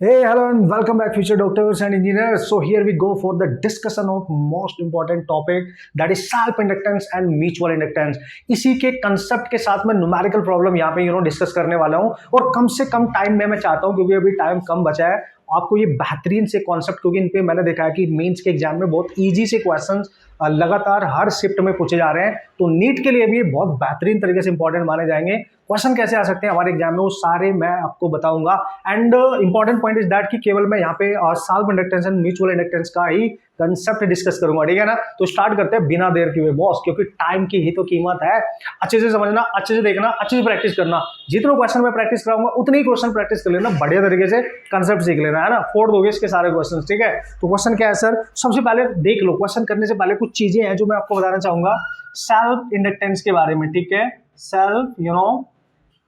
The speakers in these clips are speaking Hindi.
Hey, hello and welcome back, future doctors and engineers. So here we go for the discussion of most important topic, that is self inductance and mutual inductance. इसी के कंसेप्ट के साथ मैं न्यूमेरिकल प्रॉब्लम यहाँ पे डिस्कस करने वाला हूँ और कम से कम टाइम में मैं चाहता हूँ, क्योंकि अभी टाइम कम बचा है, आपको ये बेहतरीन से कॉन्सेप्ट, क्योंकि इन पे मैंने देखा है कि मेंस के एग्जाम में बहुत इजी से क्वेश्चंस लगातार हर शिफ्ट में पूछे जा रहे हैं, तो नीट के लिए भी ये बहुत बेहतरीन तरीके से इंपॉर्टेंट माने जाएंगे। क्वेश्चन कैसे आ सकते हैं हमारे एग्जाम में, वो सारे मैं आपको बताऊंगा। And important point is that कि केवल मैं यहाँ पे self inductance and mutual inductance का ही कंसेप्ट डिस्कस करूंगा, ठीक है ना। तो स्टार्ट करते हैं बिना देर किए बॉस, क्योंकि टाइम की ही तो कीमत है। अच्छे से समझना, अच्छे से देखना, अच्छे से प्रैक्टिस करना। जितने क्वेश्चन मैं प्रैक्टिस कराऊंगा उतने ही क्वेश्चन प्रैक्टिस कर लेना, बढ़िया तरीके से कंसेप्ट सीख लेना, है ना। फोड़ दोगे इसके सारे क्वेश्चन, ठीक है। तो क्वेश्चन क्या है सर, सबसे पहले देख लो, क्वेश्चन करने से पहले कुछ चीजें हैं जो मैं आपको बताना चाहूंगा सेल्फ इंडक्टेंस के बारे में, ठीक है। सेल्फ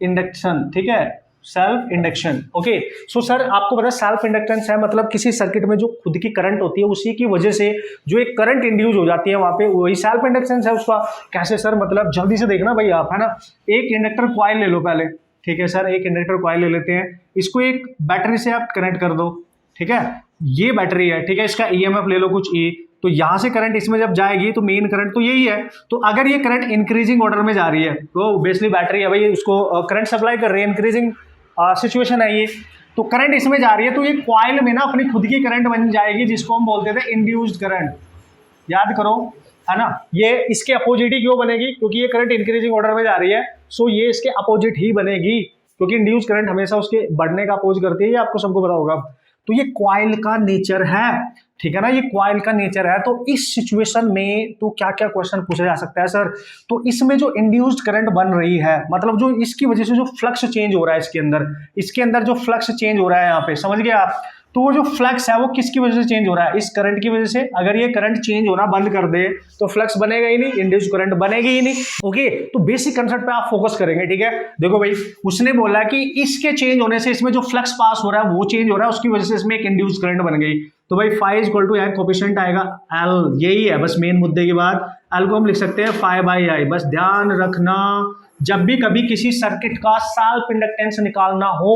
इंडक्शन, ठीक है, self induction. Okay, so sir आपको पता है सेल्फ इंडक्टेंस है मतलब किसी सर्किट में जो खुद की करंट होती है उसी की वजह से जो एक करंट इंड्यूस हो जाती है वहां पे, वही सेल्फ इंडक्टेंस है उसका। कैसे सर, मतलब जल्दी से देखना भाई आप, है ना। एक इंडक्टर कॉइल ले लो पहले, ठीक है सर। एक इंडक्टर कॉइल ले लेते हैं, इसको एक बैटरी से आप कनेक्ट कर दो, ठीक है। ये बैटरी है, ठीक है। इसका ईएमएफ ले लो कुछ ई, तो यहां से करंट इसमें जब जाएगी तो मेन करंट तो यही है। तो अगर ये करंट इंक्रीजिंग ऑर्डर में जा रही है तो बेसिकली बैटरी है भाई, उसको करंट सप्लाई कर रही है, इंक्रीजिंग सिचुएशन है ये, तो करंट इसमें जा रही है, तो ये कॉइल में ना अपनी खुद की करंट बन जाएगी, जिसको हम बोलते थे इंड्यूस्ड करंट। याद करो, है ना। ये इसके अपोजिट ही क्यों बनेगी, क्योंकि ये करंट इंक्रीजिंग ऑर्डर में जा रही है, सो ये इसके अपोजिट ही बनेगी, क्योंकि इंड्यूस करंट हमेशा उसके बढ़ने का अपोज करती है, ये आपको सबको पता होगा। तो ये कॉइल का नेचर है, ठीक है ना, ये कॉइल का नेचर है। तो इस सिचुएशन में तो क्या क्या क्वेश्चन पूछा जा सकता है सर, तो इसमें जो इंड्यूस्ड करंट बन रही है, मतलब जो इसकी वजह से जो फ्लक्स चेंज हो रहा है इसके अंदर जो फ्लक्स चेंज हो रहा है यहाँ पे, समझ गए आप। तो वो जो फ्लक्स है वो किसकी वजह से चेंज हो रहा है, इस करंट की वजह से। अगर ये करंट चेंज होना बंद कर दे तो फ्लक्स बनेगा ही नहीं, इंड्यूस करंट बनेगी ही नहीं। ओके, तो बेसिक कंसेप्ट पे आप फोकस करेंगे, ठीक है। देखो भाई, उसने बोला कि इसके चेंज होने से इसमें जो फ्लक्स पास हो रहा है वो चेंज हो रहा है, उसकी वजह से इसमें एक इंड्यूस करंट बन गई। तो भाई फाई इक्वल टू यहाँ कोफिशिएंट आएगा एल, यही है बस मेन मुद्दे की बात। एल को हम लिख सकते हैं फाई बाई आई। बस ध्यान रखना, जब भी कभी किसी सर्किट का सेल्फ इंडक्टेंस निकालना हो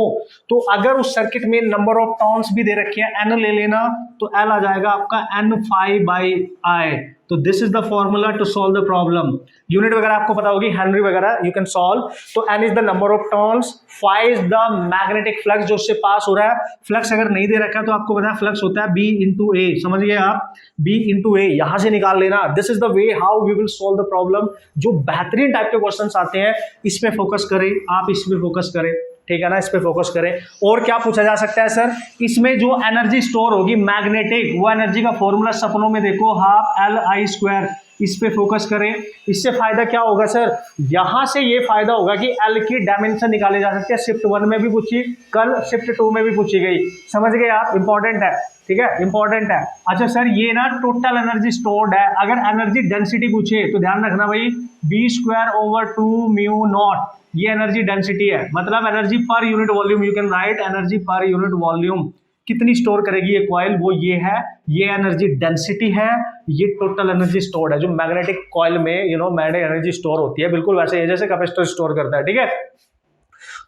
तो अगर उस सर्किट में नंबर ऑफ टर्न्स भी दे रखे हैं, एन ले लेना, तो एल आ जाएगा आपका एन फाई बाई आई। तो this is the formula to solve the problem. Unit वगैरह आपको पता होगी, हेनरी वगैरह, यू कैन सॉल्व। तो n is the number of turns, phi is the magnetic flux जो उससे पास हो रहा है। फ्लक्स अगर नहीं दे रखा है तो आपको पता है फ्लक्स होता है बी इंटू ए, समझ गए आप, बी इंटू ए यहां से निकाल लेना। This is the way how we will solve the problem. जो बेहतरीन टाइप के क्वेश्चन आते हैं इस पे फोकस करें आप, इस पे फोकस करें, ठीक है ना, इस पे फोकस करें। और क्या पूछा जा सकता है सर, इसमें जो एनर्जी स्टोर होगी मैग्नेटिक, वो एनर्जी का फॉर्मूला सपनों में देखो, हाफ एल आई स्क्वायर, इस पे फोकस करें। इससे फायदा क्या होगा सर, यहां से ये फायदा होगा कि एल की डायमेंशन निकाले जा सकते हैं। शिफ्ट 1 में भी पूछी, कल शिफ्ट 2 में भी पूछी गई, समझ गए आप, इंपॉर्टेंट है, ठीक है, इंपॉर्टेंट है। अच्छा सर, ये ना टोटल एनर्जी स्टोर्ड है, अगर एनर्जी डेंसिटी पूछे तो ध्यान रखना भाई, B square over 2 mu nought, ये एनर्जी डेंसिटी है, मतलब energy per unit volume. You can write energy per unit volume, कितनी स्टोर करेगी ये कॉइल, वो ये है, ये एनर्जी डेंसिटी है, ये टोटल एनर्जी स्टोर्ड है जो मैग्नेटिक कॉइल में मैग्नेटिक एनर्जी स्टोर होती है, बिल्कुल वैसे ये जैसे कैपेसिटर स्टोर करता है, ठीक है।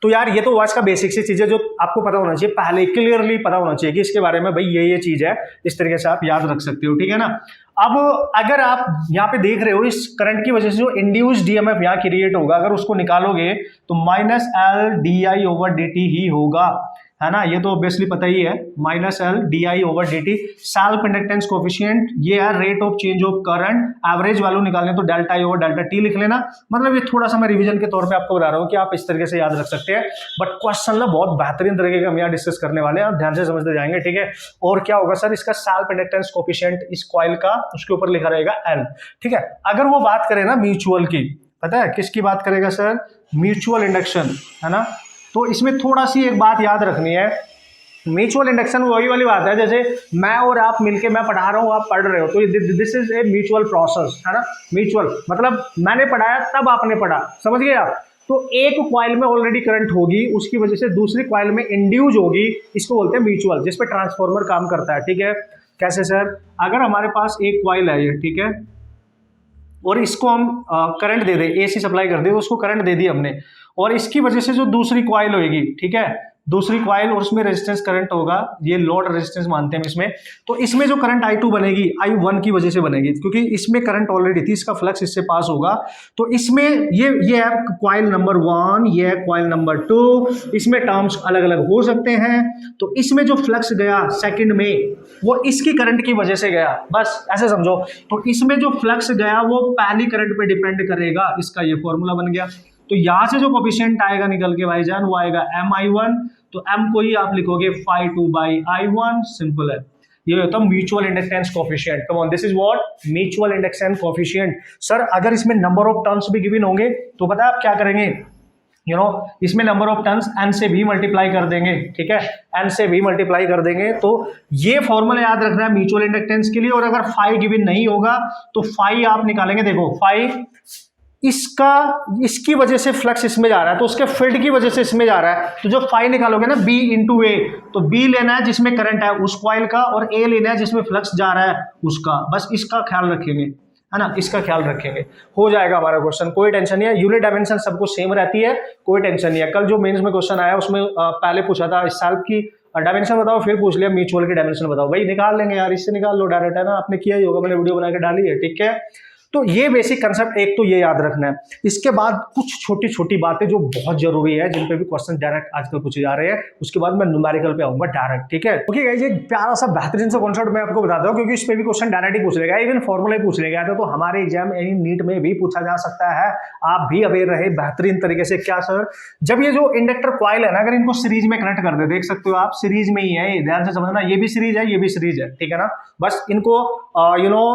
तो यार ये तो वॉच का बेसिक सी चीज है जो आपको पता होना चाहिए, पहले क्लियरली पता होना चाहिए कि इसके बारे में भाई ये चीज है, इस तरीके से आप याद रख सकते हो, ठीक है ना। अब अगर आप यहाँ पे देख रहे हो इस करंट की वजह से जो इंड्यूस्ड डीएमएफ यहाँ क्रिएट होगा, अगर उसको निकालोगे तो minus l d i over d t ही होगा, है ना। ये तो ऑब्वियसली पता ही है, minus l d i over d t. Self inductance coefficient ये है rate of change of current, average value निकालने तो delta i over delta t लिख लेना। मतलब ये थोड़ा सा मैं रिवीजन के तौर पे आपको बता रहा हूँ कि आप इस तरीके से याद रख सकते हैं, बट क्वेश्चन ना बहुत बेहतरीन तरीके का हम यहाँ डिस्कस करने वाले हैं, आप ध्यान से समझते जाएंगे, ठीक है। और क्या होगा सर, इसका सेल्फ इंडक्टेंस कोफिशिएंट इस कॉइल का, उसके ऊपर लिखा रहेगा एन, ठीक है। अगर वो बात करें ना म्यूचुअल की, पता है किसकी बात करेगा सर, म्यूचुअल इंडक्शन, है ना। तो इसमें थोड़ा सी एक बात याद रखनी है, म्यूचुअल इंडक्शन वही वाली बात है, जैसे मैं और आप मिलके, मैं पढ़ा रहा हूँ आप पढ़ रहे हो, तो this is a mutual process, है ना। म्यूचुअल मतलब मैंने पढ़ाया तब आपने पढ़ा, समझ गए आप। तो एक कॉइल में ऑलरेडी करंट होगी, उसकी वजह से दूसरी कॉइल में इंड्यूस होगी, इसको बोलते हैं म्यूचुअल, जिसपे ट्रांसफॉर्मर काम करता है, ठीक है। कैसे सर, अगर हमारे पास एक कॉइल है ये, ठीक है, और इसको हम करंट दे दे, एसी सप्लाई कर दे, उसको करंट दे दी हमने, और इसकी वजह से जो दूसरी कॉइल होगी, ठीक है, दूसरी कॉइल और उसमें रेजिस्टेंस करंट होगा, ये लोड रेजिस्टेंस मानते हैं हम इसमें। तो इसमें जो करंट I2 बनेगी I1 की वजह से बनेगी, क्योंकि इसमें करंट ऑलरेडी थी, इसका फ्लक्स इससे पास होगा। तो इसमें ये है कॉइल नंबर 1, ये है कॉइल नंबर 2, इसमें टर्म्स अलग अलग हो सकते हैं। तो इसमें जो फ्लक्स गया सेकंड में वो इसकी करंट की वजह से गया, बस ऐसे समझो। तो इसमें जो फ्लक्स गया वो पहली करंट पे डिपेंड करेगा, इसका ये फॉर्मूला बन गया। तो यहां से जो कोफिशिएंट आएगा निकल के भाईजान वो आएगा MI1, तो M को ही आप लिखोगे phi2/I1, सिंपल है। ये होता है mutual inductance coefficient. Come on, this is what mutual inductance coefficient. Sir अगर इसमें नंबर ऑफ टर्म्स भी गिवन होंगे तो पता है आप क्या करेंगे, इसमें नंबर ऑफ टर्म्स n से भी मल्टीप्लाई कर देंगे, ठीक है, n से भी मल्टीप्लाई कर देंगे। तो ये फॉर्मूला याद रखना है म्यूचुअल इंडक्टेंस के लिए। और अगर फाई गिवन नहीं होगा तो फाई आप निकालेंगे, देखो फाई इसकी वजह से फ्लक्स इसमें जा रहा है, तो उसके फील्ड की वजह से इसमें जा रहा है, तो जो फाई निकालोगे ना B इंटू ए, तो B लेना है जिसमें करंट है उस कॉइल का, और A लेना है जिसमें फ्लक्स जा रहा है उसका। बस इसका ख्याल रखेंगे, है ना, इसका ख्याल रखेंगे, हो जाएगा हमारा क्वेश्चन, कोई टेंशन नहीं है। यूनिट डायमेंशन सबको सेम रहती है, कोई टेंशन नहीं है। कल जो मेंस में क्वेश्चन आया उसमें पहले पूछा था इस साल की डायमेंशन बताओ, फिर पूछ लिया म्यूचुअल की डायमेंशन बताओ। भाई निकाल लेंगे यार, इससे निकाल लो डायरेक्ट, है ना, आपने किया ही होगा, मैंने वीडियो बना के डाली है, ठीक है। तो ये बेसिक कंसेप्ट एक तो ये याद रखना है। इसके बाद कुछ छोटी छोटी बातें जो बहुत जरूरी है, जिन पे भी क्वेश्चन डायरेक्ट आजकल पूछे जा रहे हैं, उसके बाद मैं न्यूमेरिकल पे आऊंगा डायरेक्ट, ठीक है। ओके गाइस, एक प्यारा सा बेहतरीन सा कॉन्सेप्ट मैं आपको बताता हूँ, क्योंकि इस पे भी क्वेश्चन डायरेक्ट ही पूछ लेगा, इवन फॉर्मूला ही पूछ लेगा, तो हमारे एग्जाम नीट में भी पूछा जा सकता है। आप भी अवेयर रहे बेहतरीन तरीके से। क्या सर, जब ये जो इंडक्टर कॉइल है ना, अगर इनको सीरीज में कनेक्ट कर दे, देख सकते हो आप सीरीज में ही है, ध्यान से समझना, ये भी सीरीज है, ये भी सीरीज है, ठीक है ना। बस इनको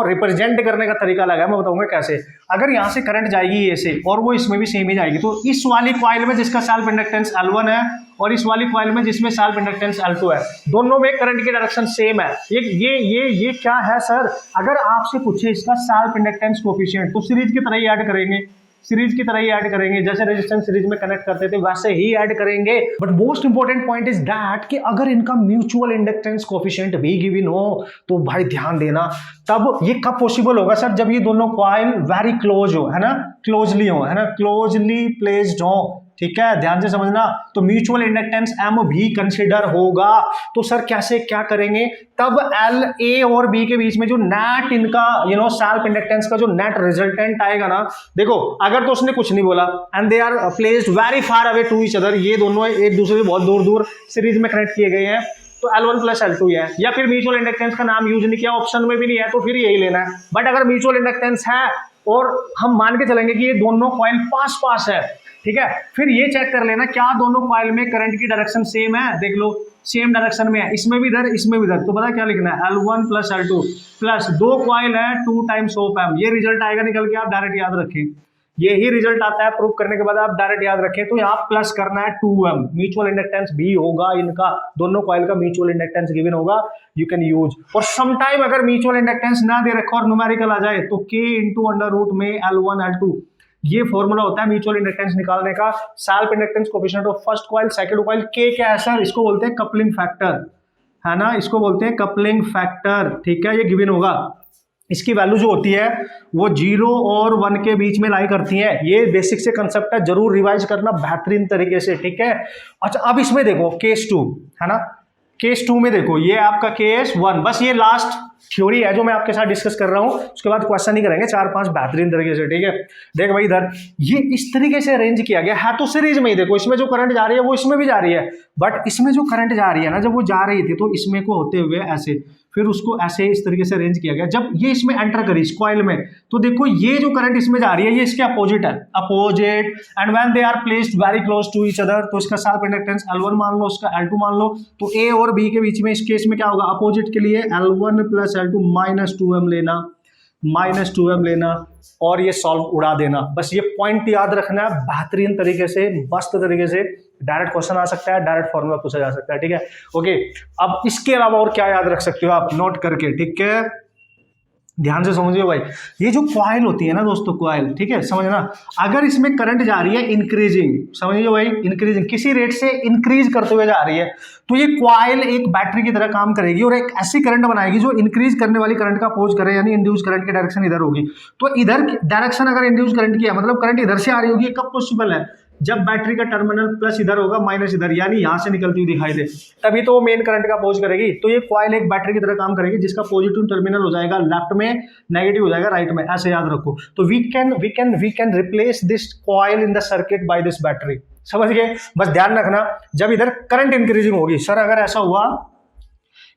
रिप्रेजेंट करने का तरीका लगा, मैं बताऊंगा कैसे। अगर यहां से करंट जाएगी ये से, और वो इसमें भी सेम ही जाएगी, तो इस वाली कॉइल में जिसका सेल्फ इंडक्टेंस L1 है, और इस वाली कॉइल में जिसमें सेल्फ इंडक्टेंस L2 है, दोनों में करंट की डायरेक्शन सेम है। ये क्या है सर, अगर आपसे पूछे इसका सेल्फ इंडक्टेंस कोफिशिएंट, तो सीरीज की तरह ही ऐड करेंगे, सीरीज की तरह ही ऐड करेंगे, जैसे रेजिस्टेंस सीरीज में कनेक्ट करते थे वैसे ही ऐड करेंगे। But most important point is that कि अगर इनका म्यूचुअल इंडक्टेंस कोफिशिएंट भी गिवन हो, तो भाई ध्यान देना, तब ये कब पॉसिबल होगा सर, जब ये दोनों कॉइल वेरी क्लोज हो, है ना, क्लोजली हो, है ना, क्लोजली प्लेस्ड हो, ठीक है, ध्यान से समझना। तो म्यूचुअल इंडक्टेंस M भी कंसिडर होगा। तो सर कैसे क्या करेंगे, तब L A और B के बीच में जो नेट इनका सेल्फ इंडक्टेंस का जो नेट रिजल्टेंट आएगा ना, देखो अगर तो उसने कुछ नहीं बोला and they are placed very far away to each other, ये दोनों एक दूसरे से बहुत दूर दूर सीरीज में कनेक्ट किए गए हैं, तो L1 प्लस L2 है, या फिर म्यूचुअल इंडक्टेंस का नाम यूज नहीं किया, ऑप्शन में भी नहीं है, तो फिर यही लेना है। बट अगर म्यूचुअल इंडक्टेंस है और हम मान के चलेंगे कि ये दोनों कॉइल पास पास है, ठीक है, फिर ये चेक कर लेना क्या दोनों कॉइल में करंट की डायरेक्शन सेम है, देख लो सेम डायरेक्शन में है, इसमें भी इधर इसमें भी इधर, तो पता क्या लिखना है, L1 plus L2 plus 2 coil है 2 टाइम्स ऑफ M, ये रिजल्ट आएगा निकल के, आप डायरेक्ट याद रखें, यही रिजल्ट आता है प्रूव करने के बाद, आप डायरेक्ट याद रखें। तो यहाँ प्लस करना है 2M, म्यूचुअल इंडक्टेंस भी होगा इनका, दोनों कॉइल का म्यूचुअल इंडक्टेंस गिवन होगा, यू कैन यूज। और सम टाइम अगर म्यूचुअल इंडक्टेंस ना दे रखा और न्यूमेरिकल आ जाए, तो K इंटू अंडर रूट में L1 L2, ये फॉर्मूला होता है म्यूचुअल इंडक्टेंस निकालने का। Self inductance coefficient of first coil second coil, K क्या है सर, इसको बोलते हैं कपलिंग फैक्टर, है ना, इसको बोलते हैं कपलिंग फैक्टर, ठीक है, ये गिवन होगा। इसकी वैल्यू जो होती है वो 0 और 1 के बीच में लाई करती है। ये बेसिक से कंसेप्ट है, जरूर रिवाइज करना बेहतरीन तरीके से, ठीक है। अच्छा अब इसमें देखो केस 2, है ना, केस 2 में देखो ये आपका केस 1, बस ये लास्ट थ्योरी है जो मैं आपके साथ डिस्कस कर रहा हूं, उसके बाद क्वेश्चन ही करेंगे 4-5 बेहतरीन तरीके से, ठीक है। देख भाई इधर ये इस तरीके से अरेंज किया गया है, तो सीरीज में ही देखो, इसमें जो करंट जा रही है वो इसमें भी जा रही है, बट इसमें जो करंट जा रही है ना, जब वो जा रही थी तो इसमें को होते हुए ऐसे, फिर उसको ऐसे इस तरीके से अरेंज किया गया। जब ये इसमें एंटर करी इस कॉइल में, तो देखो ये जो करंट इसमें जा रही है ये इसके अपोजिट है, opposite, and when they are placed very close to each other, तो इसका सेल्फ इंडक्टेंस L1 मान लो, उसका L2 मान लो, तो A और B के बीच में इस केस में क्या होगा, अपोजिट के लिए L1 plus L2 minus 2M लेना, माइनस 2M लेना, और ये सॉल्व उड़ा देना। बस ये पॉइंट याद रखना है बेहतरीन तरीके से, मस्त तरीके से, डायरेक्ट क्वेश्चन आ सकता है, डायरेक्ट फॉर्मूला पूछा जा सकता है, ठीक है। ओके, अब इसके अलावा और क्या याद रख सकते हो आप, नोट करके, ठीक है, ध्यान से समझिए भाई। ये जो कॉइल होती है ना दोस्तों, कॉइल, ठीक है, समझना, अगर इसमें करंट जा रही है इंक्रीजिंग, समझिए भाई, इंक्रीजिंग किसी रेट से इंक्रीज करते हुए जा रही है, तो ये कॉइल एक बैटरी की तरह काम करेगी और एक ऐसी करंट बनाएगी जो इंक्रीज करने वाली करंट का अपोज करे, यानी इंड्यूस करंट की डायरेक्शन इधर होगी। तो इधर डायरेक्शन अगर इंड्यूस करंट की है, मतलब करंट इधर से आ रही होगी, कब पॉसिबल है, जब बैटरी का टर्मिनल प्लस इधर होगा माइनस इधर, यानी यहां से निकलती हुई दिखाई दे, तभी तो वो मेन करंट का अपोज करेगी। तो ये कॉइल एक बैटरी की तरह काम करेगी, जिसका पॉजिटिव टर्मिनल हो जाएगा लेफ्ट में, नेगेटिव हो जाएगा राइट में, ऐसे याद रखो। तो we can replace this coil in the circuit by this battery. समझ गए? बस ध्यान रखना, जब इधर करंट इंक्रीजिंग होगी, सर अगर ऐसा हुआ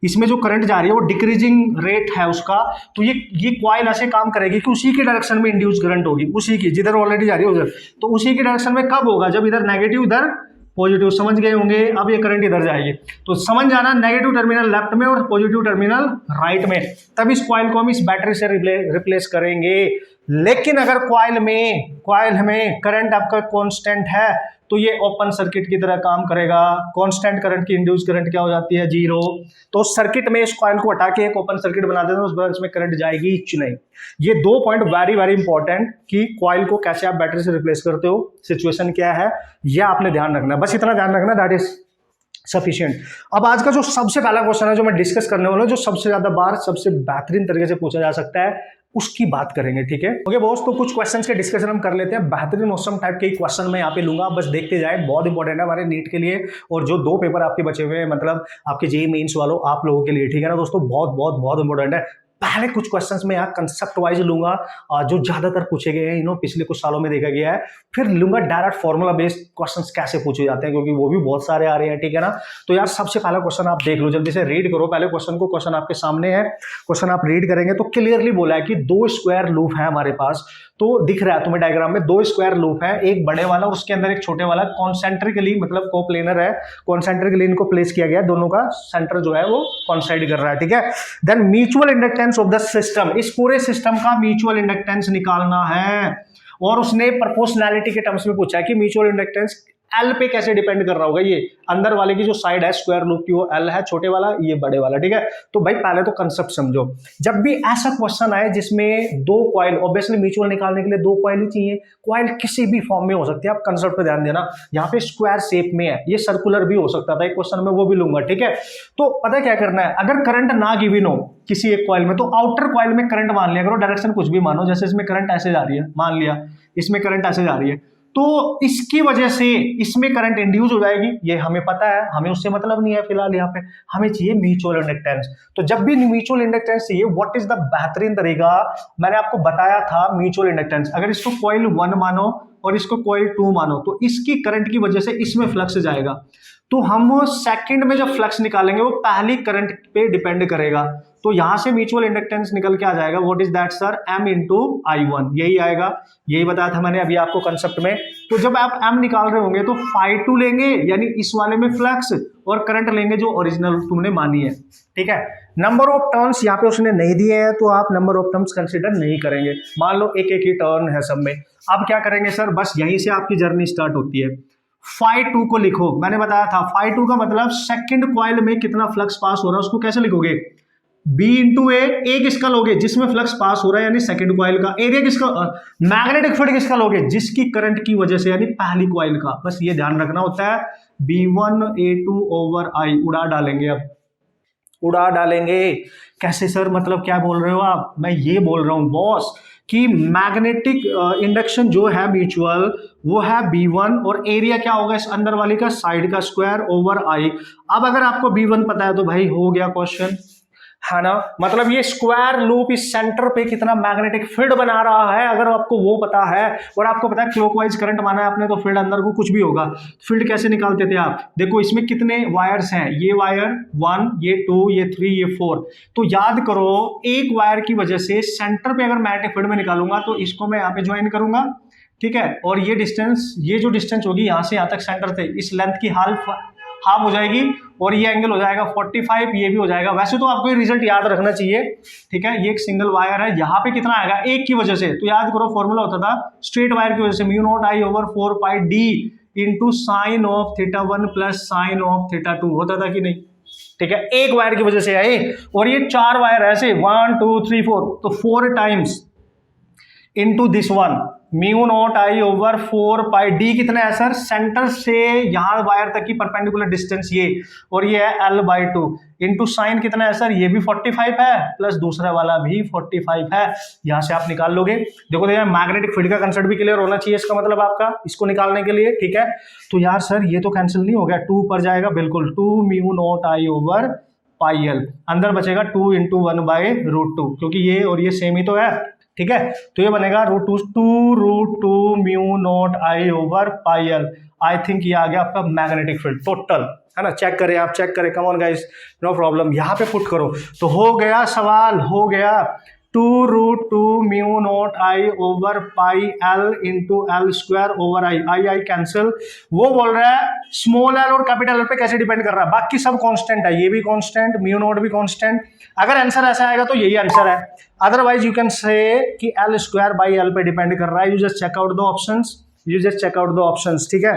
इसमें जो करंट जा रही है वो डिक्रीजिंग रेट है उसका, तो ये कॉइल ऐसे काम करेगी कि उसी की डायरेक्शन में इंड्यूस करंट होगी, उसी की जिधर ऑलरेडी जा रही है उधर, तो उसी की डायरेक्शन में कब होगा? जब इधर नेगेटिव इधर पॉजिटिव। समझ गए होंगे? अब ये करंट इधर जाएगी, तो समझ जाना नेगेटिव टर्मिनल लेफ्ट में और पॉजिटिव टर्मिनल राइट में, तब इस कॉइल को हम इस बैटरी से रिप्लेस करेंगे। लेकिन अगर कॉइल में करंट आपका कांस्टेंट है तो ये ओपन सर्किट की तरह काम करेगा। कांस्टेंट करंट की इंड्यूस करंट क्या हो जाती है? 0। तो सर्किट में इस कॉइल को हटा के एक ओपन सर्किट बना देते हैं, उस ब्रांच में करंट जाएगी नहीं। ये 2 पॉइंट वेरी वेरी इंपॉर्टेंट कि कॉइल को कैसे आप बैटरी से रिप्लेस करते हो, सिचुएशन क्या है, यह आपने ध्यान रखना। बस इतना ध्यान रखना, दैट इज सफिशिएंट। अब आज का जो सबसे पहला क्वेश्चन है जो मैं डिस्कस करने वाला हूं, जो सबसे ज्यादा बार सबसे बेहतरीन तरीके से पूछा जा सकता है, उसकी बात करेंगे। ठीक है ओके बॉस, तो कुछ क्वेश्चंस के डिस्कशन हम कर लेते हैं। बेहतरीन मौसम टाइप के क्वेश्चन मैं यहाँ पे लूंगा, बस देखते जाए, बहुत इंपॉर्टेंट है हमारे नीट के लिए और जो 2 पेपर आपके बचे हुए हैं, मतलब आपके जेईई मेंस वालों आप लोगों के लिए। ठीक है ना दोस्तों, बहुत बहुत बहुत इंपॉर्टेंट है। पहले कुछ क्वेश्चंस में यहाँ कंसेप्ट वाइज लूंगा जो ज्यादातर पूछे गए हैं, पिछले कुछ सालों में देखा गया है। फिर लूंगा डायरेक्ट फॉर्मूला बेस्ड क्वेश्चंस कैसे पूछे जाते हैं, क्योंकि वो भी बहुत सारे आ रहे हैं। ठीक है ना, तो यार सबसे पहला क्वेश्चन आप देख लो, जल्दी से रीड करो पहले क्वेश्चन को। क्वेश्चन आपके सामने है, क्वेश्चन आप रीड करेंगे तो क्लियरली बोला है कि 2 स्क्वायर लूप है हमारे पास। तो दिख रहा है तुम्हें डायग्राम में 2 स्क्वायर लूप है, एक बड़े वाला और उसके अंदर एक छोटे वाला, कॉन्सेंट्रिकली मतलब कोप्लेनर है, कॉन्सेंट्रिकली इनको प्लेस किया गया है, दोनों का सेंटर जो है वो कॉन्साइड कर रहा है। ठीक है, then mutual inductance of the system, इस पूरे सिस्टम का म्यूचुअल इंडक्टेंस निकालना है। और उसने प्रोपोर्शनैलिटी के टर्म्स में पूछा है कि म्यूचुअल इंडक्टेंस एल पे कैसे डिपेंड कर रहा होगा। ये अंदर वाले की जो साइड है स्क्वायर लूप की वो एल है, छोटे वाला ये बड़े वाला। ठीक है, तो भाई पहले तो कंसेप्ट समझो। जब भी ऐसा क्वेश्चन आए जिसमें 2 कॉइल, ऑब्वियसली म्यूचुअल निकालने के लिए 2 कॉइल ही चाहिए, कॉइल किसी भी फॉर्म में हो सकती है, आप कंसेप्ट पे ध्यान देना। यहाँ पे स्क्वायर शेप में है, ये सर्कुलर भी हो सकता था एक क्वेश्चन में, वो भी लूंगा। ठीक है, तो पता क्या करना है, अगर करंट ना गिवन हो किसी एक कॉइल में, तो आउटर कॉइल में करंट मान लिया करो, डायरेक्शन कुछ भी मानो, जैसे इसमें करंट ऐसे जा रही है, मान लिया इसमें करंट ऐसे जा रही है, तो इसकी वजह से इसमें करंट इंड्यूस हो जाएगी, ये हमें पता है, हमें उससे मतलब नहीं है फिलहाल। यहाँ पे हमें चाहिए म्यूचुअल इंडक्टेंस। तो जब भी म्यूचुअल इंडक्टेंस चाहिए, व्हाट इज द बेहतरीन तरीका, मैंने आपको बताया था म्यूचुअल इंडक्टेंस। अगर इसको कॉइल 1 मानो और इसको कॉइल 2 मानो, तो इसकी करंट की वजह से इसमें फ्लक्स जाएगा, तो हम सेकंड में जब फ्लक्स निकालेंगे वो पहली करंट पे डिपेंड करेगा। तो यहां से म्यूचुअल इंडक्टेंस निकल के आ जाएगा, what is that sir, m into I1, यही आएगा, यही बताया था मैंने अभी आपको कंसेप्ट में। तो जब आप m निकाल रहे होंगे तो phi2 लेंगे, यानी इस वाले में फ्लक्स, और करंट लेंगे जो ओरिजिनल तुमने मानी है। ठीक है, नंबर ऑफ टर्न्स यहाँ पे उसने नहीं दिए हैं, तो आप नंबर ऑफ टर्न्स कंसिडर नहीं करेंगे। मान लो एक ही टर्न है सब में, अब क्या करेंगे सर, बस यहीं से आपकी जर्नी स्टार्ट होती है। phi2 को लिखो, मैंने बताया था phi2 का मतलब सेकंड कॉइल में कितना फ्लक्स पास हो रहा है उसको कैसे लिखोगे, B इंटू ए किसका लोगे, जिसमें फ्लक्स पास हो रहा है यानी सेकंड कॉइल का। एरिया किसका, मैग्नेटिक फील्ड किसका लोगे, जिसकी करंट की वजह से यानी पहली कॉइल का। बस ये ध्यान रखना होता है, B1 A2 ओवर I उड़ा डालेंगे। अब उड़ा डालेंगे कैसे सर, मतलब क्या बोल रहे हो आप, मैं ये बोल रहा हूं बॉस कि मैग्नेटिक इंडक्शन जो है म्यूचुअल वो है B1 और एरिया क्या होगा इस अंदर वाली का, साइड का स्क्वायर ओवर I। अब अगर आपको B1 पता है तो भाई हो गया क्वेश्चन, है ना, मतलब ये स्क्वायर लूप इस सेंटर पे कितना मैग्नेटिक फील्ड बना रहा है, अगर आपको वो पता है और आपको पता है क्लॉकवाइज करंट माना है आपने, तो फील्ड अंदर को कुछ भी होगा। फील्ड कैसे निकालते थे आप, देखो इसमें कितने वायर्स हैं, ये वायर 1, ये 2, ये 3, ये 4, तो याद करो एक वायर की वजह से सेंटर पे अगर मैग्नेटिक फील्ड में निकालूंगा तो इसको मैं यहाँ पे ज्वाइन करूंगा। ठीक है, और ये डिस्टेंस, ये जो डिस्टेंस होगी यहाँ से यहाँ तक सेंटर से, इस लेंथ की हाफ हो जाएगी, और ये एंगल हो जाएगा 45, ये भी हो जाएगा। वैसे तो आपको ये रिजल्ट याद रखना चाहिए। ठीक है, ये एक सिंगल वायर है, यहाँ पे कितना आएगा एक की वजह से, तो याद करो फॉर्मूला होता था स्ट्रेट वायर की वजह से mu naught I over 4 pi d into sine of θ1 plus sine of θ2, होता था कि नहीं। ठीक है, एक वायर की वजह से आए, और ये 4 वायर ऐसे 1 2 3 4, तो 4 times into this one, mu naught I over 4 pi D कितना है सर, सेंटर से यहां वायर तक की परपेंडिकुलर डिस्टेंस ये, और ये है L बाई 2 इंटू साइन कितना है सर, ये भी 45 है प्लस दूसरा वाला भी 45 है, यहां से आप निकाल लोगे। देखो देखो मैग्नेटिक फील्ड का कंसेप्ट भी क्लियर होना चाहिए इसका मतलब आपका इसको निकालने के लिए, ठीक है। तो यार सर ये तो कैंसिल नहीं हो गया, 2 पर जाएगा बिल्कुल, 2 mu naught I over pi L, अंदर बचेगा 2 इंटू 1 बाई रूट 2, क्योंकि ये और ये सेम ही तो है, ठीक है। तो ये बनेगा √2 mu naught I over pi L. I think ये आ गया आपका मैग्नेटिक फील्ड टोटल, है ना। चेक करें आप, चेक करें, come on guys, no problem. यहां पे पुट करो तो हो गया सवाल, हो गया 2√2 mu naught I over pi L into L square over I, I cancel. वो बोल रहा है स्मॉल एल और कैपिटल एल पे कैसे डिपेंड कर रहा है, बाकी सब कांस्टेंट है, ये भी कांस्टेंट, म्यू नॉट भी कांस्टेंट। अगर आंसर ऐसा आएगा तो यही आंसर है, अदरवाइज यू कैन से कि एल स्क्वायर बाई एल पे डिपेंड कर रहा है। You just check out the options, you just check out the options, ठीक है।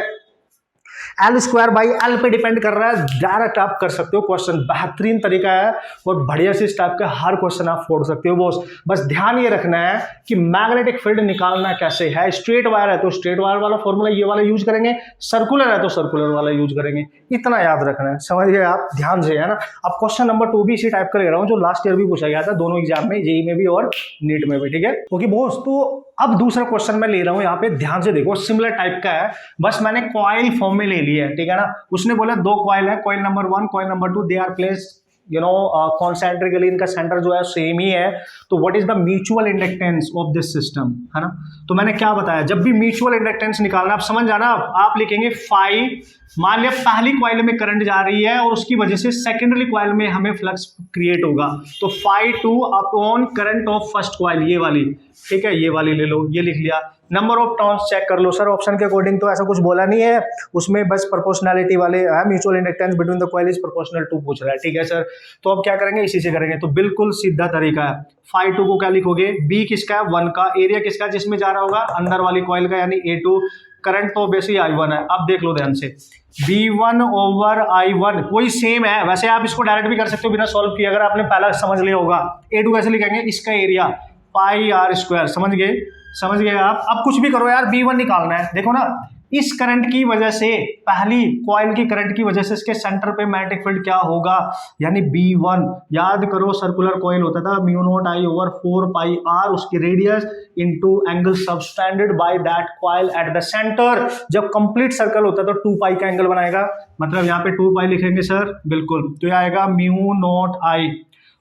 एल स्क्वायर बाई एल पे डिपेंड कर रहा है, डायरेक्ट आप कर सकते हो क्वेश्चन, बेहतरीन तरीका है और बढ़िया से इस टाइप का हर क्वेश्चन आप फोड़ सकते हो बॉस। बस ध्यान ये रखना है कि मैग्नेटिक फील्ड निकालना कैसे है। स्ट्रेट वायर है तो स्ट्रेट वायर वाला फॉर्मूला ये वाला यूज करेंगे, सर्कुलर है तो सर्कुलर वाला यूज करेंगे, इतना याद रखना है, समझ गए आप, ध्यान से, है ना। अब क्वेश्चन नंबर 2 भी इसी टाइप का ले रहा हूँ जो लास्ट ईयर भी पूछा गया था दोनों एग्जाम में, जेईई में भी और नीट में भी, ठीक है। ओके बॉस, तो अब दूसरा क्वेश्चन मैं ले रहा हूं, यहाँ पे ध्यान से देखो, सिमिलर टाइप का है, बस मैंने कॉइल फॉर्म में ले लिया है, ठीक है ना। उसने बोला 2 कॉइल है, coil number 1 coil number 2, they are placed concentrically, इनका सेंटर जो है सेम ही है। तो what is the mutual inductance of this system, है ना। तो मैंने क्या बताया, जब भी म्यूचुअल इंडक्टेंस निकालना, आप समझ जाना, आप लिखेंगे फाई, मान लिया पहली कॉइल में करंट जा रही है और उसकी वजह से सेकेंडरी कॉइल में हमें फ्लक्स क्रिएट होगा, तो phi 2 upon current of first coil, ये वाली, ठीक है, ये वाली ले लो, ये लिख लिया। नंबर ऑफ टर्न्स चेक कर लो सर, ऑप्शन के अकॉर्डिंग तो ऐसा कुछ बोला नहीं है उसमें, बस प्रोपोर्शनैलिटी वाले mutual inductance between the coil is proportional to पूछ रहा है, ठीक है सर। तो अब क्या करेंगे, इसी से करेंगे, तो बिल्कुल सीधा तरीका है। फाई 2 को क्या लिखोगे, बी किसका है, 1 का, एरिया किसका जिसमें जा रहा होगा, अंदर वाली कॉइल का, यानी A2, करंट तो बेसिकली I1 है। अब देख लो ध्यान से, B1 ओवर I1 वही सेम है, वैसे आप इसको डायरेक्ट भी कर सकते हो बिना सॉल्व किए, अगर आपने पहला समझ लिया होगा। A2 कैसे लिखेंगे, इसका एरिया पाई आर स्क्वायर, समझ गए, समझ गए आप। अब कुछ भी करो यार, B1 निकालना है, देखो ना, इस करंट की वजह से, पहली कॉइल की करंट की वजह से इसके सेंटर पे मैग्नेटिक फील्ड क्या होगा, यानी B1, याद करो सर्कुलर कॉइल होता था, mu naught I over 4 pi r, उसकी radius into angle subtended by that coil at the centre. जब कंप्लीट सर्कल होता है तो 2 पाई का एंगल बनाएगा, मतलब यहाँ पे 2 पाई लिखेंगे सर, बिल्कुल, तो ये आएगा mu naught I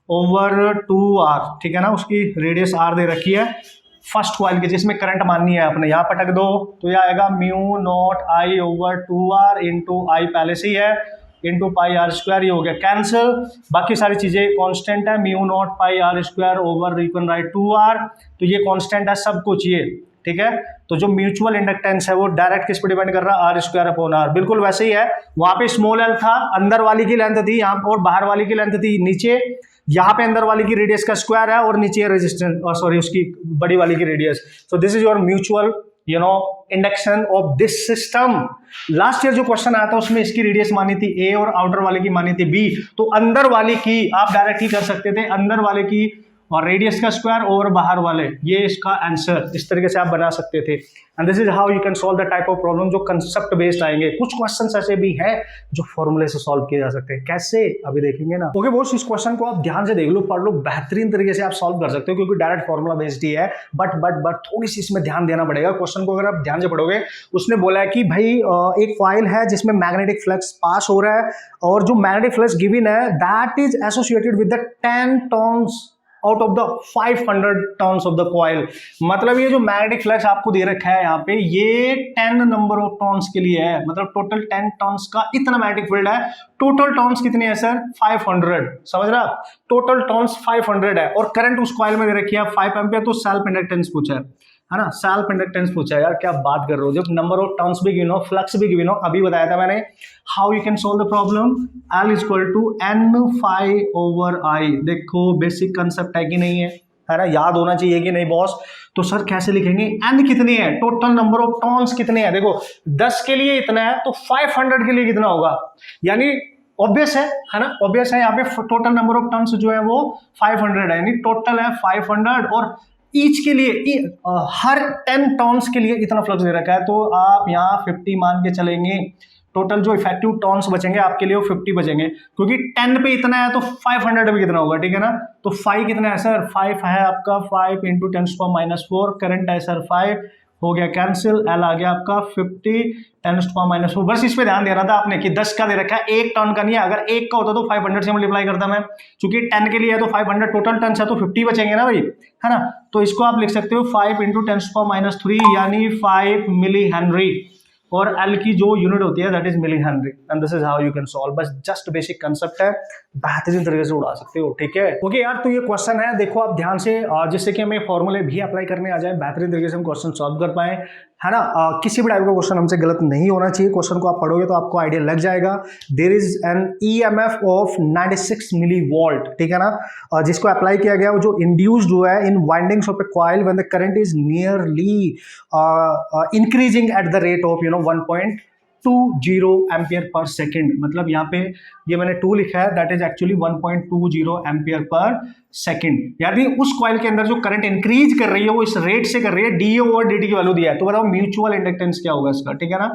over 2r, ठीक है ना, उसकी रेडियस r दे रखी है फर्स्ट कॉइल के, जिसमें करंट माननी है आपने, यहाँ पटक दो तो ये आएगा mu naught I over 2r into I पहले से ही है, इंटू पाई आर स्क्वायर, ये हो गया कैंसिल, बाकी सारी चीजें कांस्टेंट है, mu nought pi r square over you can write 2r, तो ये कांस्टेंट है सब कुछ ये, ठीक है। तो जो म्यूचुअल इंडक्टेंस है वो डायरेक्ट किस पे डिपेंड कर रहा है, आर स्क्वायर अपॉन आर, बिल्कुल वैसे ही है। वहां पे स्मॉल एल था, अंदर वाली की लेंथ थी यहाँ, और बाहर वाली की लेंथ थी नीचे, यहाँ पे अंदर वाली की रेडियस का स्क्वायर है और नीचे रेजिस्टेंस, सॉरी उसकी बड़ी वाली की radius. So this is your mutual induction of this system. Last year जो क्वेश्चन आया था उसमें इसकी रेडियस मानी थी A और आउटर वाले की मानी थी B, तो अंदर वाले की आप डायरेक्ट ही कर सकते थे, अंदर वाले की और रेडियस का स्क्वायर और बाहर वाले, ये इसका आंसर, इस तरीके से आप बना सकते थे। And this is how you can solve the type of problem जो कंसेप्ट बेस्ड आएंगे। कुछ क्वेश्चंस ऐसे भी हैं जो फॉर्मूले से सॉल्व किए जा सकते हैं, कैसे अभी देखेंगे ना। ओके बॉस, इस क्वेश्चन को आप ध्यान से देख लो, पढ़ लो, बेहतरीन तरीके से आप सॉल्व कर सकते हो क्योंकि डायरेक्ट फॉर्मूला बेस्ड ही है, बट थोड़ी सी इसमें ध्यान देना पड़ेगा। क्वेश्चन को अगर आप ध्यान से पढ़ोगे, उसने बोला है कि भाई एक कॉइल है जिसमें मैग्नेटिक फ्लक्स पास हो रहा है और जो मैग्नेटिक फ्लक्स गिवन है that is associated with the 10 turns out of the 500 turns of the coil. मतलब ये जो मैग्नेटिक फ्लक्स आपको दे रखा है यहाँ पे, ये 10 नंबर ऑफ टर्न्स के लिए है, मतलब टोटल 10 टर्न्स का इतना मैग्नेटिक फील्ड है। टोटल टर्न्स कितने हैं सर, 500, समझ रहा, टोटल टर्न्स 500 है और करंट उस कॉइल में दे रखी है 5 एम्पियर, तो सेल्फ इंडक्टेंस पूछा है ना, सेल्फ इंडक्टेंस पूछा है। यार क्या बात कर रहे हो, जब नंबर ऑफ टर्न्स भी गिनो, फ्लक्स भी गिनो, अभी बताया था मैंने how you can solve the problem, L is equal to N phi over I। देखो बेसिक कंसेप्ट है कि नहीं है ना, याद होना चाहिए कि नहीं बॉस। तो सर कैसे लिखेंगे, N कितनी है, टोटल नंबर ऑफ टर्न्स कितने हैं, देखो 10 के लिए इतना है तो 500 के लिए कितना होगा, यानी ऑब्वियस है ना, ऑब्वियस है, यहाँ पे टोटल नंबर ऑफ टर्न्स जो है वो 500 है, यानी टोटल है 500 और ईच के लिए हर 10 टर्न्स के लिए इतना फ्लक्स दे रखा है, तो आप यहाँ 50 मान के चलेंगे, टोटल जो इफेक्टिव टर्न्स बचेंगे आपके लिए वो 50 बचेंगे, क्योंकि 10 पे इतना है तो 500 पे कितना होगा, ठीक है ना। तो 5 कितना है सर, 5 है आपका, 5 इंटू 10⁻⁴, करंट है सर 5, हो गया कैंसिल, एल आ गया आपका 50 10⁻⁴। बस इस पे ध्यान देना था आपने कि 10 का दे रखा है, 1 टर्न का नहीं है। अगर 1 का होता तो 500 से मल्टीप्लाई करता मैं, क्योंकि 10 के लिए है तो 500, टोटल टर्न्स है तो 50 बचेंगे ना भाई, है ना। तो इसको आप लिख सकते हो 5 इंटू 10⁻³ यानी 5 मिली हेनरी, और एल की जो यूनिट होती है that is millihenry, and this is how you can solve. बस जस्ट बेसिक कांसेप्ट है, बेहतरीन तरीके से उड़ा सकते हो, ठीक है। ओके यार, तो ये क्वेश्चन है, देखो आप ध्यान से, जिससे कि हमें फॉर्मूले भी अप्लाई करने आ जाए, बेहतरीन तरीके से हम क्वेश्चन सॉल्व कर पाए, है ना। किसी भी टाइप का क्वेश्चन हमसे गलत नहीं होना चाहिए। क्वेश्चन को आप पढ़ोगे तो आपको आइडिया लग जाएगा। There is an EMF of 96 millivolt, ठीक है ना, जिसको अप्लाई किया गया, वो जो इंड्यूस्ड हुआ है in windings of a coil when the current is nearly increasing at the rate of 1.20 ampere per second. मतलब यहाँ पे ये मैंने 2 लिखा है, that is actually 1.20 ampere per second, यानी उस कॉइल के अंदर जो करंट इंक्रीज कर रही है वो इस रेट से कर रही है, डी ओवर डी टी की वैल्यू दिया है। तो बताओ म्यूचुअल इंडक्टेंस क्या होगा इसका, ठीक है ना।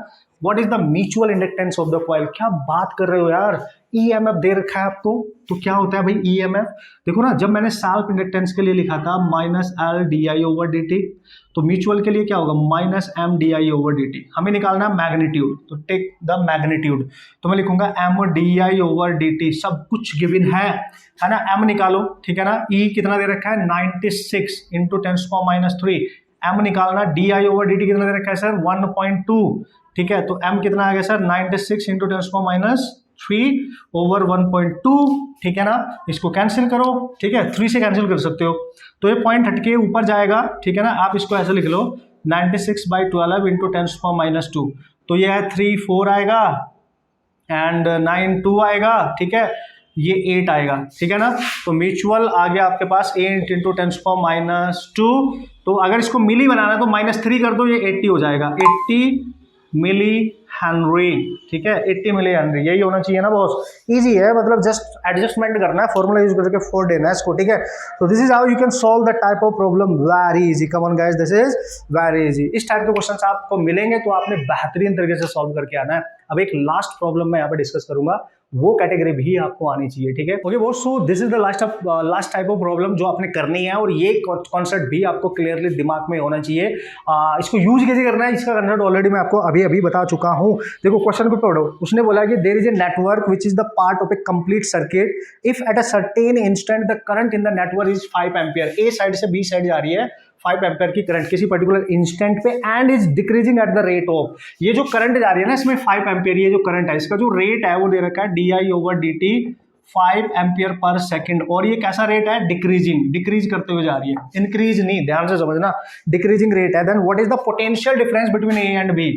What is the mutual inductance of the coil, क्या बात कर रहे हो यार, ईएमएफ दे रखा है आपको, तो क्या होता है भाई ईएमएफ। देखो ना, जब मैंने सेल्फ इंडक्टेंस के लिए लिखा था -L di ओवर dt, तो म्यूचुअल के लिए क्या होगा -M di ओवर dt। हमें निकालना है मैग्नीट्यूड, तो टेक द मैग्नीट्यूड, तो मैं लिखूंगा M di ओवर dt, सब कुछ गिवन है ना। M निकालो, ठीक है ना। E कितना दे रखा है 96 इंटू 10⁻³ M निकालना, di ओवर dt कितना दे रखा है सर 1.2, ठीक है। तो M कितना आ गया सर 96 इंटू 10⁻³ ओवर 1.2, ठीक है ना। इसको कैंसिल करो, ठीक है, 3 से कैंसिल कर सकते हो, तो ये पॉइंट हटके ऊपर जाएगा, ठीक है ना। आप इसको ऐसे लिख लो 96/12 इंटू 10⁻², तो ये है 3 4 आएगा एंड 9 2 आएगा, ठीक है, ये 8 आएगा, ठीक है ना। तो म्यूचुअल आ गया आपके पास 8 इंटू 10⁻², तो अगर इसको मिली बनाना है तो -3 कर दो, ये 80 हो जाएगा, 80 मिली हेनरी, ठीक है, 80 मिली हेनरी, यही होना चाहिए ना बॉस। इजी है, मतलब जस्ट एडजस्टमेंट करना है, फॉर्मूला यूज करके 4 देना है इसको, ठीक है। तो this is how you can solve the type of problem, very easy, come on guys, this is very easy. इस टाइप के क्वेश्चंस आपको मिलेंगे तो आपने बेहतरीन तरीके से सॉल्व करके आना है। अब एक लास्ट प्रॉब्लम मैं यहाँ पे डिस्कस करूंगा, वो कैटेगरी भी आपको आनी चाहिए, ठीक है। ओके वो, so this is the last type of problem जो आपने करनी है, और ये कॉन्सेप्ट भी आपको क्लियरली दिमाग में होना चाहिए। इसको यूज कैसे करना है, इसका कंसेप्ट ऑलरेडी मैं आपको अभी बता चुका हूँ। देखो क्वेश्चन को पढ़ो, उसने बोला कि there is a network which is the part of a complete circuit if at a certain instant the current in the network is 5 ampere. A side से बी साइड जा रही है 5 एम्पियर की करंट किसी पर्टिकुलर इंस्टेंट पे, and is decreasing at the rate of, ये जो करंट जा रही है ना इसमें 5 एम्पियर, ये जो करंट है इसका जो रेट है वो दे रखा है di over dt 5 ampere per second, और ये कैसा रेट है, डिक्रीजिंग, डिक्रीज करते हुए जा रही है, इंक्रीज नहीं, ध्यान से समझना, डिक्रीजिंग रेट है। Then what is the potential difference between a and b,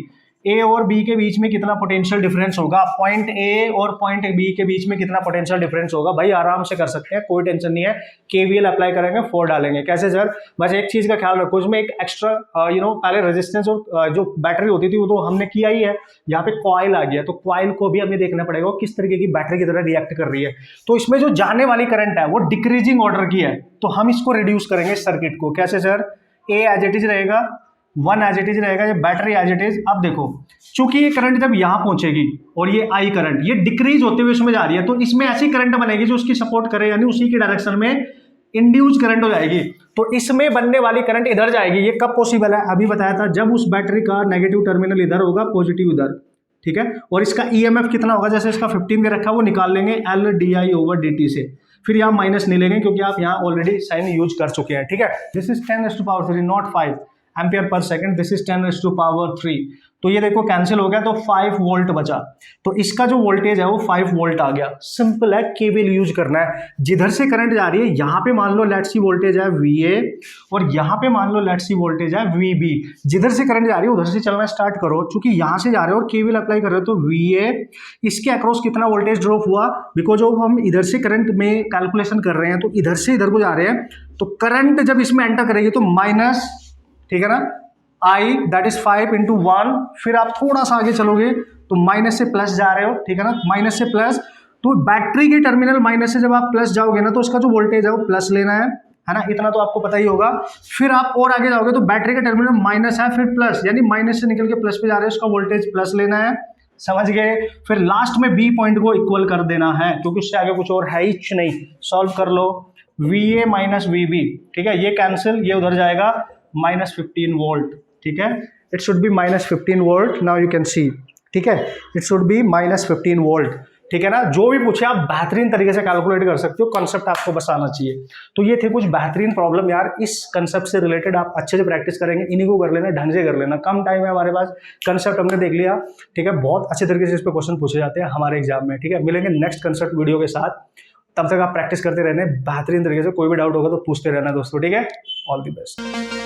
a और बी के बीच में कितना पोटेंशियल डिफरेंस होगा, पॉइंट ए और पॉइंट बी के बीच में कितना पोटेंशियल डिफरेंस होगा, भाई आराम से कर सकते हैं, कोई टेंशन नहीं है। केवीएल अप्लाई करेंगे, 4 डालेंगे, कैसे सर, बस एक चीज का ख्याल रखो, इसमें एक एक्स्ट्रा पहले रेजिस्टेंस और जो बैटरी होती थी वो तो हमने किया ही है, यहाँ पे कॉइल आ गया, तो कॉइल को भी हमें देखना पड़ेगा किस तरीके की बैटरी की तरह रिएक्ट कर रही है। तो इसमें जो जाने वाली करंट है वो डिक्रीजिंग ऑर्डर की है, तो हम इसको रिड्यूस करेंगे सर्किट को, कैसे sir, a as it is रहेगा, 1 एज इट इज रहेगा, ये बैटरी एज इट इज। अब देखो चूंकि ये करंट जब यहां पहुंचेगी और ये आई करंट ये डिक्रीज होते हुए इसमें जा रही है, तो इसमें ऐसी करंट बनेगी जो उसकी सपोर्ट करे, यानी उसी की डायरेक्शन में इंड्यूस करंट हो जाएगी, तो इसमें बनने वाली करंट इधर जाएगी। ये कब पॉसिबल है, अभी बताया था, जब उस बैटरी का नेगेटिव टर्मिनल इधर होगा, पॉजिटिव इधर, ठीक है। और इसका ईएमएफ कितना होगा, जैसे इसका 15 दे रखा है, वो निकाल लेंगे L di ओवर dt से, फिर यहाँ माइनस नहीं लेंगे क्योंकि आप यहाँ ऑलरेडी साइन यूज कर चुके हैं, ठीक है। This is 10⁻³ not 5 ampere per second, this is 10⁻3, तो ये देखो कैंसिल हो गया, तो 5 वोल्ट बचा, तो इसका जो वोल्टेज है वो 5 वोल्ट आ गया। सिंपल है, केवीएल यूज करना है, जिधर से करंट जा रही है यहाँ पे मान लो लेट्स सी वोल्टेज है VA, और यहाँ पे मान लो लेट्स सी वोल्टेज है VB, जिधर से करंट जा रही है उधर से चलना स्टार्ट करो, क्योंकि यहाँ से जा रहे हो और केवीएल अप्लाई कर रहे हो, तो VA इसके अक्रॉस कितना वोल्टेज ड्रॉप हुआ, बिकॉज ऑफ हम इधर से करंट में कैलकुलेशन कर रहे हैं, तो इधर से इधर को जा रहे हैं, तो करंट जब इसमें एंटर करेगी तो माइनस, ठीक है ना, I दैट इज 5 इंटू 1, फिर आप थोड़ा सा आगे चलोगे तो माइनस से प्लस जा रहे हो, ठीक है ना, माइनस से प्लस, तो बैटरी के टर्मिनल माइनस से जब आप प्लस जाओगे ना तो उसका जो वोल्टेज है वो प्लस लेना है, है ना, इतना तो आपको पता ही होगा। फिर आप और आगे जाओगे तो बैटरी का टर्मिनल माइनस है, फिर प्लस, यानी माइनस से निकल के प्लस पे जा रहे हैं, उसका वोल्टेज प्लस लेना है, समझ गए। फिर लास्ट में बी पॉइंट को इक्वल कर देना है, क्योंकि उससे आगे कुछ और है ही नहीं। सॉल्व कर लो, VA माइनस VB, ठीक है, ये कैंसिल, ये उधर जाएगा -15 वोल्ट, ठीक है, it should be -15 volt, now you can see, ठीक है, इट शुड बी -15 वोल्ट, ठीक है ना। जो भी पूछे आप बेहतरीन तरीके से कैलकुलेट कर सकते हो, कंसेप्ट आपको बस आना चाहिए। तो ये थे कुछ बेहतरीन प्रॉब्लम यार, इस कंसेप्ट से रिलेटेड आप अच्छे से प्रैक्टिस करेंगे, इन्हीं को कर लेना, ढंग से कर लेना, कम टाइम है हमारे पास, कंसेप्ट हमने देख लिया, ठीक है, बहुत अच्छे तरीके से इस पर क्वेश्चन पूछे जाते हैं हमारे एग्जाम में, ठीक है। मिलेंगे नेक्स्ट कंसेप्ट वीडियो के साथ, तब तक आप प्रैक्टिस करते रहने बेहतरीन तरीके से, कोई भी डाउट होगा तो पूछते रहना दोस्तों, ठीक है। All the best.